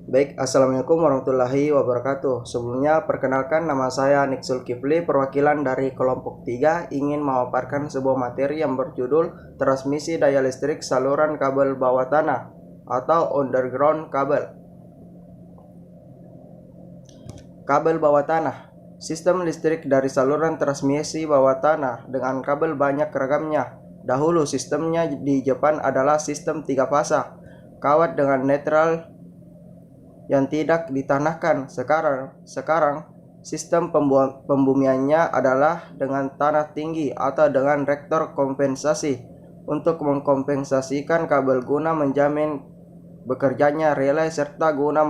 Baik, Assalamualaikum warahmatullahi wabarakatuh. Sebelumnya, perkenalkan nama saya Nik Zulkifli, perwakilan dari kelompok 3, ingin memaparkan sebuah materi yang berjudul Transmisi Daya Listrik Saluran Kabel Bawah Tanah atau Underground Kabel. Kabel bawah tanah. Sistem listrik dari saluran transmisi bawah tanah dengan kabel banyak ragamnya. Dahulu sistemnya di Jepang adalah sistem 3 fasa, kawat dengan netral yang tidak ditanahkan. Sekarang sistem pembumiannya adalah dengan tanah tinggi atau dengan reaktor kompensasi untuk mengkompensasikan kabel guna menjamin bekerjanya relay serta guna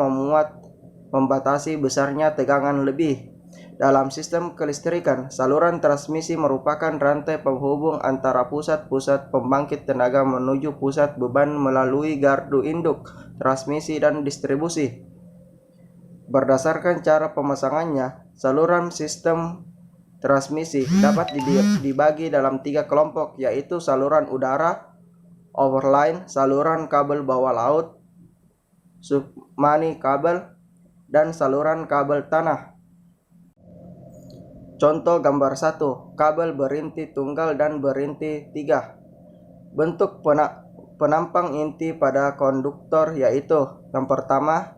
membatasi besarnya tegangan lebih. Dalam sistem kelistrikan, saluran transmisi merupakan rantai penghubung antara pusat-pusat pembangkit tenaga menuju pusat beban melalui gardu induk, transmisi, dan distribusi. Berdasarkan cara pemasangannya, saluran sistem transmisi dapat dibagi dalam 3 kelompok, yaitu saluran udara, overline, saluran kabel bawah laut, submarine kabel, dan saluran kabel tanah. Contoh gambar 1, kabel berinti tunggal dan berinti 3. Bentuk penampang inti pada konduktor yaitu yang pertama,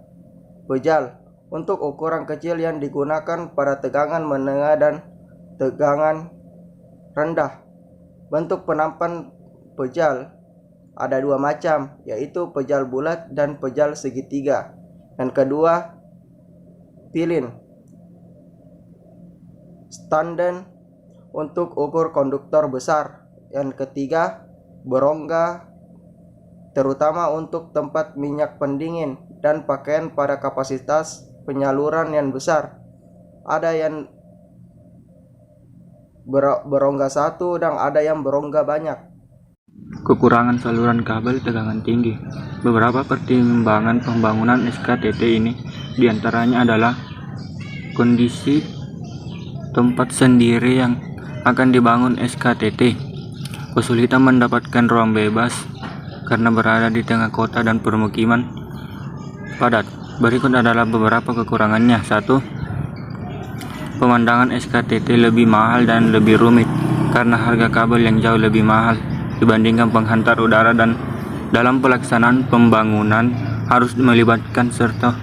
pejal untuk ukuran kecil yang digunakan pada tegangan menengah dan tegangan rendah. Bentuk penampang pejal ada 2 macam, yaitu pejal bulat dan pejal segitiga. Yang kedua, pilin standar untuk ukur konduktor besar. Yang ketiga, berongga terutama untuk tempat minyak pendingin dan pakaian pada kapasitas penyaluran yang besar. Ada yang berongga 1 dan ada yang berongga banyak. Kekurangan saluran kabel tegangan tinggi. Beberapa pertimbangan pembangunan SKTT ini diantaranya adalah kondisi tempat sendiri yang akan dibangun SKTT, kesulitan mendapatkan ruang bebas karena berada di tengah kota dan permukiman padat. Berikut adalah beberapa kekurangannya. 1. Pemandangan SKTT lebih mahal dan lebih rumit karena harga kabel yang jauh lebih mahal dibandingkan penghantar udara, dan dalam pelaksanaan pembangunan harus melibatkan serta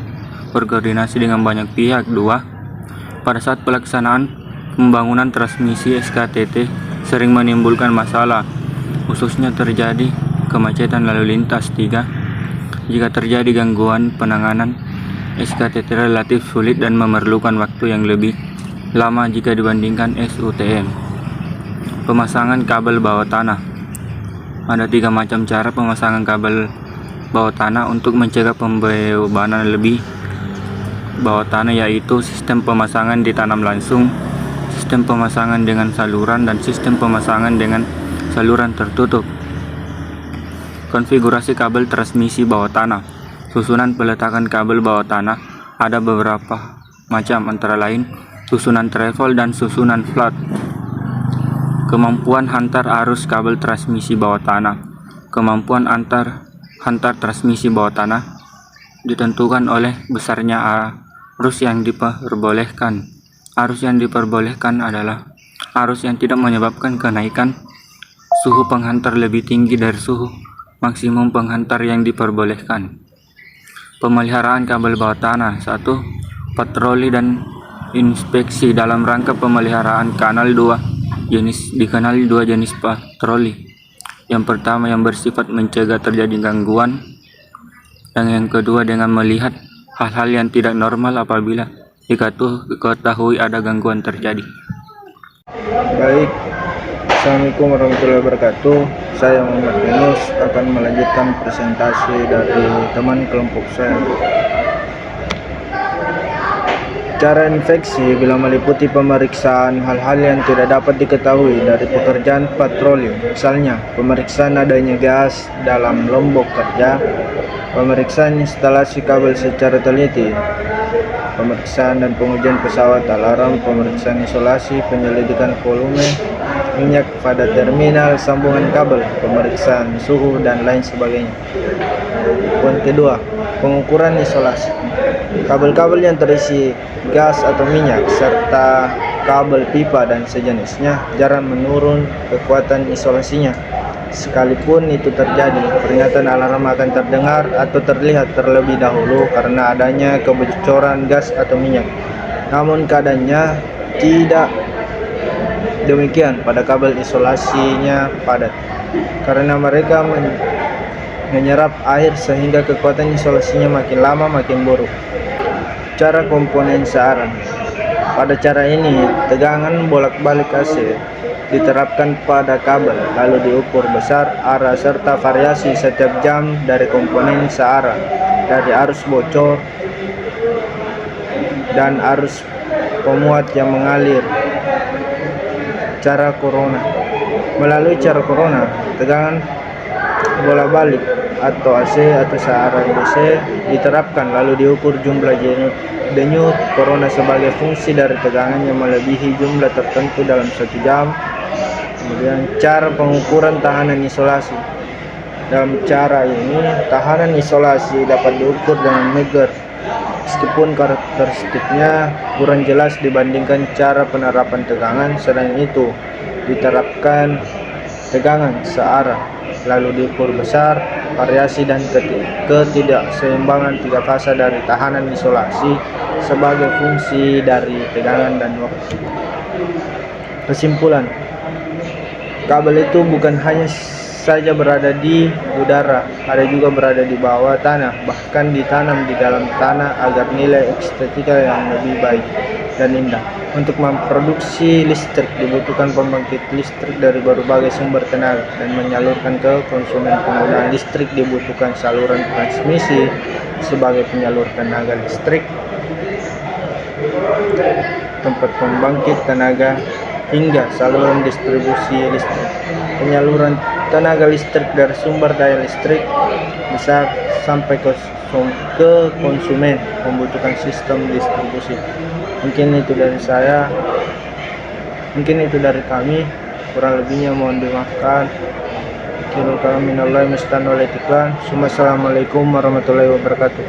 berkoordinasi dengan banyak pihak. 2. Pada saat pelaksanaan pembangunan transmisi SKTT sering menimbulkan masalah, khususnya terjadi kemacetan lalu lintas. 3. Jika terjadi gangguan, penanganan SKTT relatif sulit dan memerlukan waktu yang lebih lama jika dibandingkan SUTM. Pemasangan kabel bawah tanah. Ada 3 macam cara pemasangan kabel bawah tanah untuk mencegah pembebanan lebih bawah tanah, yaitu sistem pemasangan ditanam langsung, sistem pemasangan dengan saluran, dan sistem pemasangan dengan saluran tertutup. Konfigurasi kabel transmisi bawah tanah. Susunan peletakan kabel bawah tanah ada beberapa macam, antara lain susunan travel dan susunan flat. Kemampuan hantar arus kabel transmisi bawah tanah. Kemampuan hantar transmisi bawah tanah ditentukan oleh besarnya arus yang diperbolehkan. Arus yang diperbolehkan adalah arus yang tidak menyebabkan kenaikan suhu penghantar lebih tinggi dari suhu maksimum penghantar yang diperbolehkan. Pemeliharaan kabel bawah tanah. 1. Patroli dan inspeksi. Dalam rangka pemeliharaan kanal 2 dikenali 2 jenis patroli. Yang pertama yang bersifat mencegah terjadi gangguan, dan yang kedua dengan melihat hal-hal yang tidak normal apabila diketahui ada gangguan terjadi. Baik, Assalamualaikum warahmatullahi wabarakatuh. Saya Muhammad Yunus akan melanjutkan presentasi dari teman kelompok saya. Cara infeksi bila meliputi pemeriksaan hal-hal yang tidak dapat diketahui dari pekerjaan patroli, misalnya pemeriksaan adanya gas dalam lombok kerja, pemeriksaan instalasi kabel secara teliti, pemeriksaan dan pengujian pesawat alarm, pemeriksaan isolasi, penyelidikan volume minyak pada terminal sambungan kabel, pemeriksaan suhu, dan lain sebagainya. Poin kedua, Pengukuran isolasi. Kabel-kabel yang terisi gas atau minyak serta kabel pipa dan sejenisnya jarang menurun kekuatan isolasinya. Sekalipun itu terjadi, peringatan alarm akan terdengar atau terlihat terlebih dahulu karena adanya kebocoran gas atau minyak. Namun keadaannya tidak demikian pada kabel isolasinya padat, karena mereka menyerap air sehingga kekuatan isolasinya makin lama makin buruk. Cara komponen searah. Pada cara ini, tegangan bolak-balik AC diterapkan pada kabel, lalu diukur besar, arah, serta variasi setiap jam dari komponen searah, dari arus bocor dan arus pemuat yang mengalir. Cara corona. Melalui cara corona, tegangan bolak-balik atau AC atau searah DC diterapkan, lalu diukur jumlah denyut corona sebagai fungsi dari tegangan yang melebihi jumlah tertentu dalam 1 jam. Kemudian cara pengukuran tahanan isolasi. Dalam cara ini, tahanan isolasi dapat diukur dengan meter, meskipun karakteristiknya kurang jelas dibandingkan cara penerapan tegangan. Selain itu, diterapkan tegangan searah, lalu diukur besar, variasi dan ketidakseimbangan 3 fasa dari tahanan isolasi sebagai fungsi dari tegangan dan waktu. Kesimpulan, kabel itu bukan hanya saja berada di udara, ada juga berada di bawah tanah, bahkan ditanam di dalam tanah agar nilai estetika yang lebih baik dan indah. Untuk memproduksi listrik dibutuhkan pembangkit listrik dari berbagai sumber tenaga, dan menyalurkan ke konsumen penggunaan listrik dibutuhkan saluran transmisi sebagai penyalur tenaga listrik, tempat pembangkit tenaga, hingga saluran distribusi listrik. Penyaluran tenaga listrik dari sumber daya listrik besar sampai ke konsumen membutuhkan sistem distribusi. Mungkin itu dari saya, mungkin itu dari kami, kurang lebihnya mohon dimaafkan. Assalamualaikum warahmatullahi wabarakatuh.